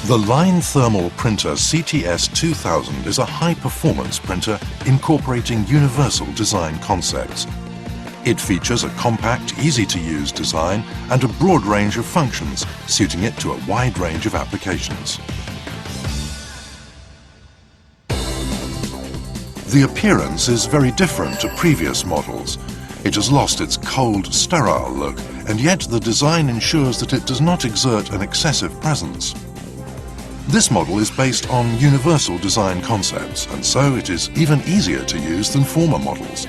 The line thermal printer CTS 2000 is a high-performance printer incorporating universal design concepts. It features a compact, easy-to-use design and a broad range of functions, suiting it to a wide range of applications. The appearance is very different to previous models. It has lost its cold, sterile look, and yet the design ensures that it does not exert an excessive presence. This model is based on universal design concepts, and so it is even easier to use than former models.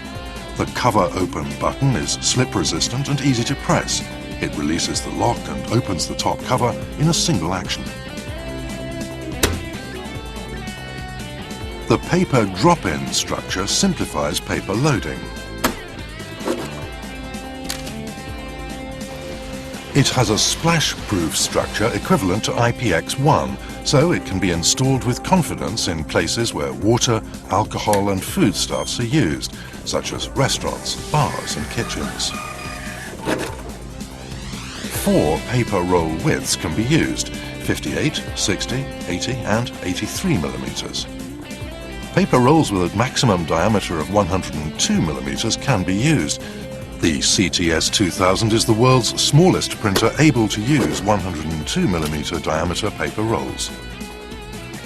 The cover open button is slip resistant and easy to press. It releases the lock and opens the top cover in a single action. The paper drop-in structure simplifies paper loading. It has a splash-proof structure equivalent to IPX1, so it can be installed with confidence in places where water, alcohol and foodstuffs are used, such as restaurants, bars and kitchens. 4 paper roll widths can be used: 58, 60, 80 and 83 millimeters. Paper rolls with a maximum diameter of 102 millimeters can be used. The CTS 2000 is the world's smallest printer able to use 102mm diameter paper rolls.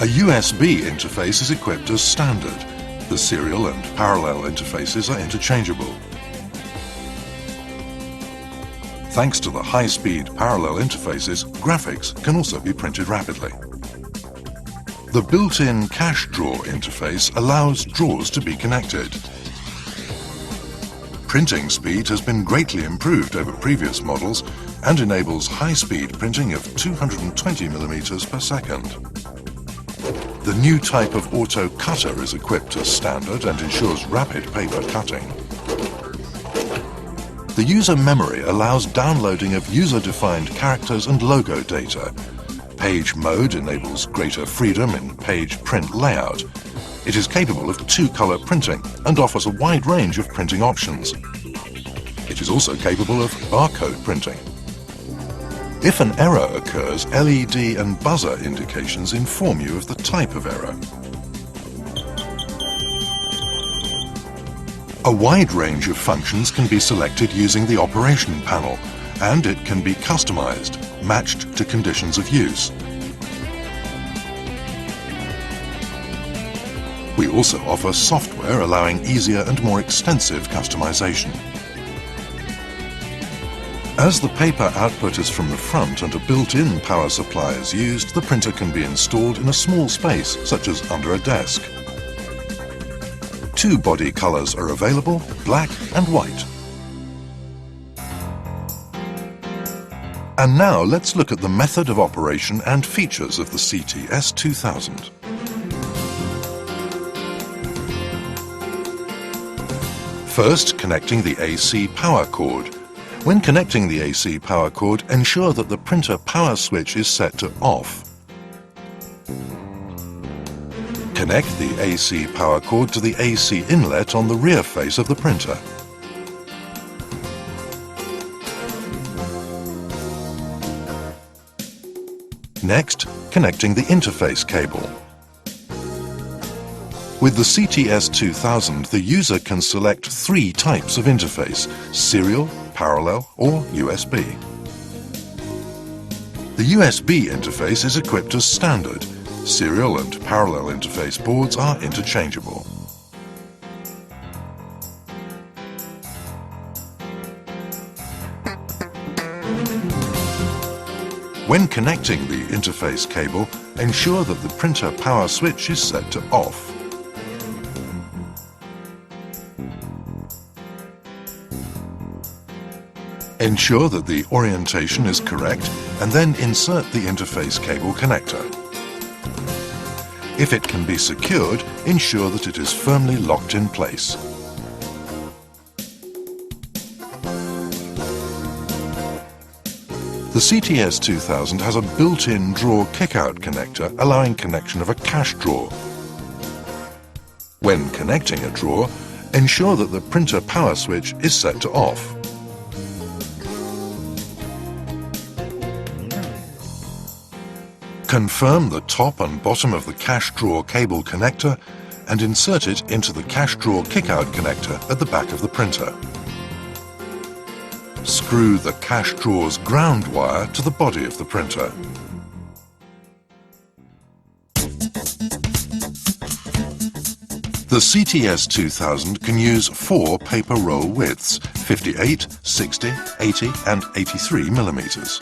A USB interface is equipped as standard. The serial and parallel interfaces are interchangeable. Thanks to the high-speed parallel interfaces, graphics can also be printed rapidly. The built-in cash drawer interface allows drawers to be connected. Printing speed has been greatly improved over previous models and enables high-speed printing of 220mm per second. The new type of auto cutter is equipped as standard and ensures rapid paper cutting. The user memory allows downloading of user-defined characters and logo data. Page mode enables greater freedom in page print layout. It is capable of 2-color printing and offers a wide range of printing options. It is also capable of barcode printing. If an error occurs, LED and buzzer indications inform you of the type of error. A wide range of functions can be selected using the operation panel, and it can be customized, matched to conditions of use. We also offer software allowing easier and more extensive customization. As the paper output is from the front and a built-in power supply is used, the printer can be installed in a small space, such as under a desk. 2 body colors are available, black and white. And now let's look at the method of operation and features of the CTS 2000. First, connecting the AC power cord. When connecting the AC power cord, ensure that the printer power switch is set to off. Connect the AC power cord to the AC inlet on the rear face of the printer. Next, connecting the interface cable. With the CTS 2000, the user can select 3 types of interface: serial, parallel or USB. The USB interface is equipped as standard. Serial and parallel interface boards are interchangeable. When connecting the interface cable, ensure that the printer power switch is set to off. Ensure that the orientation is correct and then insert the interface cable connector. If it can be secured, ensure that it is firmly locked in place. The CTS 2000 has a built-in drawer kick-out connector allowing connection of a cash drawer. When connecting a drawer, ensure that the printer power switch is set to off. Confirm the top and bottom of the cash drawer cable connector and insert it into the cash drawer kickout connector at the back of the printer. Screw the cash drawer's ground wire to the body of the printer. The CTS 2000 can use 4 paper roll widths, 58, 60, 80 and 83 millimeters.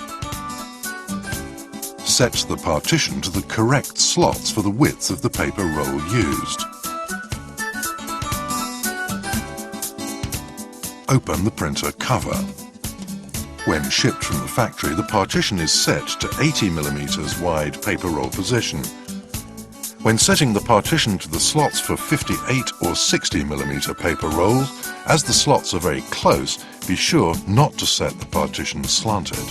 Set the partition to the correct slots for the width of the paper roll used. Open the printer cover. When shipped from the factory, the partition is set to 80 millimeters wide paper roll position. When setting the partition to the slots for 58 or 60 millimeter paper rolls, as the slots are very close, be sure not to set the partition slanted.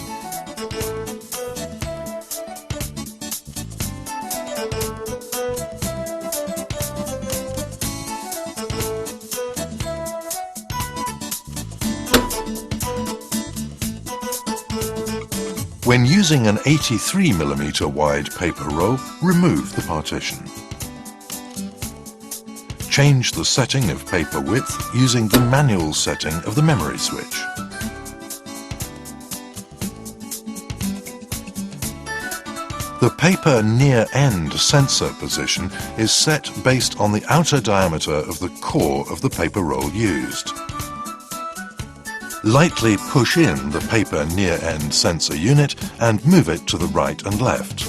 When using an 83 millimeter wide paper roll, remove the partition. Change the setting of paper width using the manual setting of the memory switch. The paper near end sensor position is set based on the outer diameter of the core of the paper roll used. Lightly push in the paper near end sensor unit and move it to the right and left.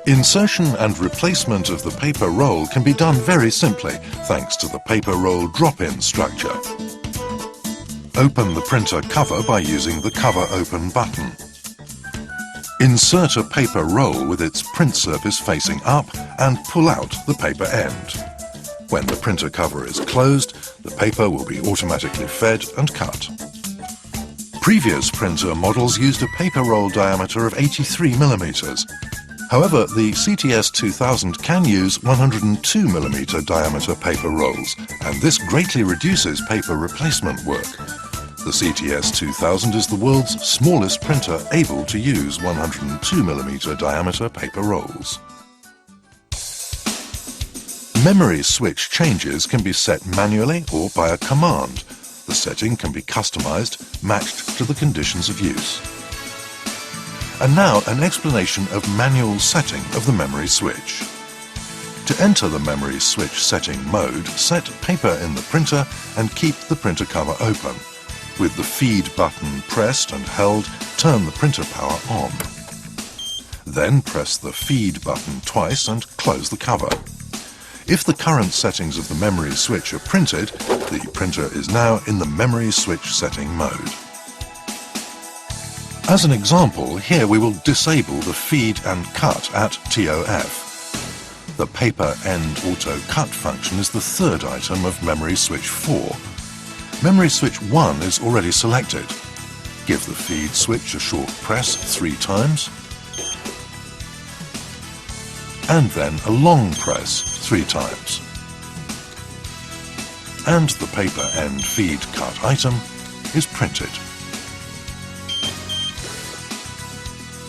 Insertion and replacement of the paper roll can be done very simply thanks to the paper roll drop-in structure. Open the printer cover by using the cover open button. Insert a paper roll with its print surface facing up and pull out the paper end. When the printer cover is closed, the paper will be automatically fed and cut. Previous printer models used a paper roll diameter of 83 millimeters. However, the CTS 2000 can use 102 millimeter diameter paper rolls, and this greatly reduces paper replacement work. The CTS 2000 is the world's smallest printer able to use 102 millimeter diameter paper rolls. Memory switch changes can be set manually or by a command. The setting can be customized, matched to the conditions of use. And now an explanation of manual setting of the memory switch. To enter the memory switch setting mode, set paper in the printer and keep the printer cover open. With the feed button pressed and held, turn the printer power on. Then press the feed button twice and close the cover. If the current settings of the memory switch are printed, the printer is now in the memory switch setting mode. As an example, here we will disable the feed and cut at TOF. The paper end auto cut function is the third item of memory switch 4. Memory switch 1 is already selected. Give the feed switch a short press 3 times, and then a long press 3 times. And the paper end feed cut item is printed.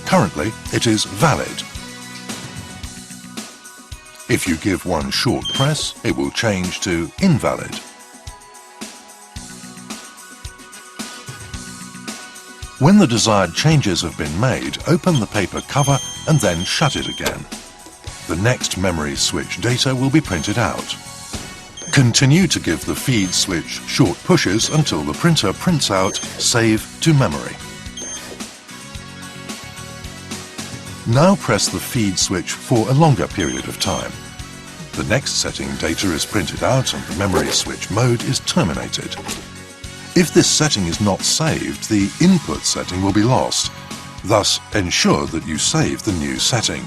Currently, it is valid. If you give one short press, it will change to invalid. When the desired changes have been made, open the paper cover and then shut it again. The next memory switch data will be printed out. Continue to give the feed switch short pushes until the printer prints out Save to Memory. Now press the feed switch for a longer period of time. The next setting data is printed out and the memory switch mode is terminated. If this setting is not saved, the input setting will be lost. Thus, ensure that you save the new setting.